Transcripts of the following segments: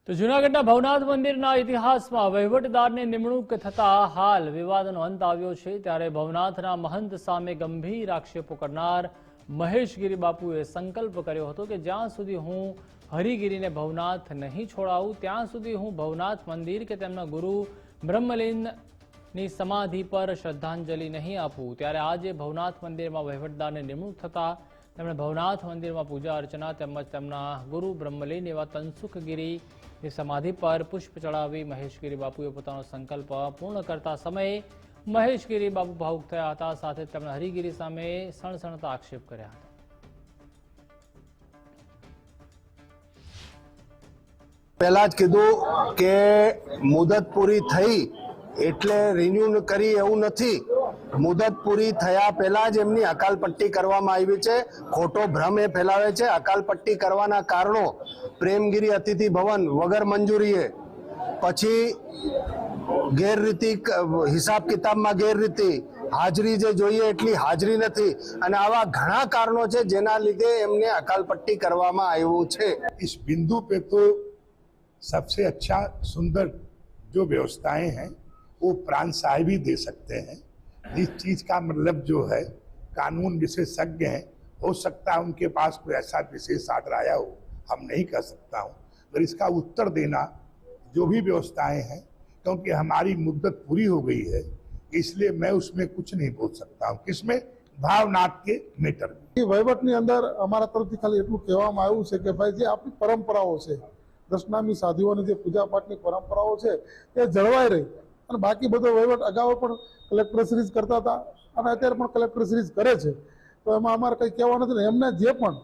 તો જૂનાગઢના ભવનાથ મંદિરના ઇતિહાસમાં વહીવટદારની નિમણૂક થતા હાલ વિવાદનો અંત આવ્યો છે। ત્યારે ભવનાથના મહંત સામે ગંભીર આક્ષેપો કરનાર મહેશગીરી બાપુએ સંકલ્પ કર્યો હતો કે જ્યાં સુધી હું હરિગીરીને ભવનાથ નહીં છોડાવું ત્યાં સુધી હું ભવનાથ મંદિર કે તેમના ગુરુ બ્રહ્મલીનની સમાધિ પર શ્રદ્ધાંજલિ નહીં આપું। ત્યારે આજે ભવનાથ મંદિરમાં વહીવટદારની નિમણૂક થતા તેમણે ભવનાથ મંદિરમાં પૂજા અર્ચના તેમજ તેમના ગુરુ બ્રહ્મલીન એવા તનસુખગીરી સમાધિ પર પુષ્પ ચડાવી મહેશગીરી બાપુએ પોતાનો સંકલ્પ પૂર્ણ કરતા સમયે મહેશગીરી બાપુ ભાવુક થયા હતા। સાથે તેમણે હરિગીરી સામે સણસણતા આક્ષેપ કર્યા હતા। પહેલા જ કીધું કે મુદત પૂરી થઈ એટલે રિન્યુ કરી એવું નથી। મુદત પૂરી થયા પહેલા જ એમની અકાલપટ્ટી કરવામાં આવી છે। ખોટો ભ્રમ એ ફેલાવે છે। અકાલપટ્ટી કરવાના કારણો પ્રેમગીરી અતિથિ ભવન વગર મંજૂરીએ, પછી ગેરરીતિ, હિસાબ કિતાબમાં ગેરરીતિ, હાજરી જે જોઈએ એટલી હાજરી નથી, અને આવા ઘણા કારણો છે જેના લીધે એમને અકાલપટ્ટી કરવામાં આવ્યું છે। इस बिंदु पे तो सबसे अच्छा सुंदर जो व्यवस्थाएं हैं वो प्राण साहिब ही दे सकते हैं। जिस चीज का मतलब जो है कानून विशेषज्ञ हैं, हो सकता है उनके पास कोई ऐसा विशेष आर्डर आया हो, हम नहीं कह सकता हूँ, पर इसका उत्तर देना जो भी व्यवस्थाएं हैं, क्योंकि हमारी मुद्दत पूरी हो गई है इसलिए मैं उसमें कुछ नहीं बोल सकता हूँ। किसमें? भावनाथ के मैटर में। વહીવટની અંદર અમારા તરફથી ખાલી એટલું કહેવામાં આવ્યું છે કે ભાઈ જે આપણી પરંપરાઓ છે, દશનામી સાધુઓની જે પૂજા પાઠની પરંપરાઓ છે એ જળવાઈ રહી, અને બાકી બધો વહીવટ અગાઉ પણ કલેક્ટર સિરીઝ કરતા હતા અને અત્યારે પણ કલેક્ટર સિરીઝ કરે છે, તો એમાં અમારે કંઈ કહેવાનું નથી। એમને જે પણ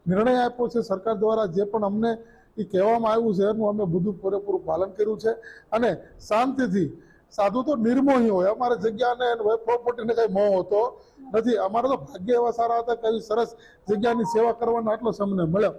નિર્ણય આપ્યો છે સરકાર દ્વારા, જે પણ અમને એ કહેવામાં આવ્યું છે એનું અમે બધું પૂરેપૂરું પાલન કર્યું છે, અને શાંતિથી સાધુ તો નિર્મોહી હોય, અમારે જગ્યાને પ્રોપર્ટીને કંઈ મોહ હોતો નથી। અમારા તો ભાગ્ય એવા સારા હતા કે આવી સરસ જગ્યાની સેવા કરવાનો આટલો સમય મળ્યો।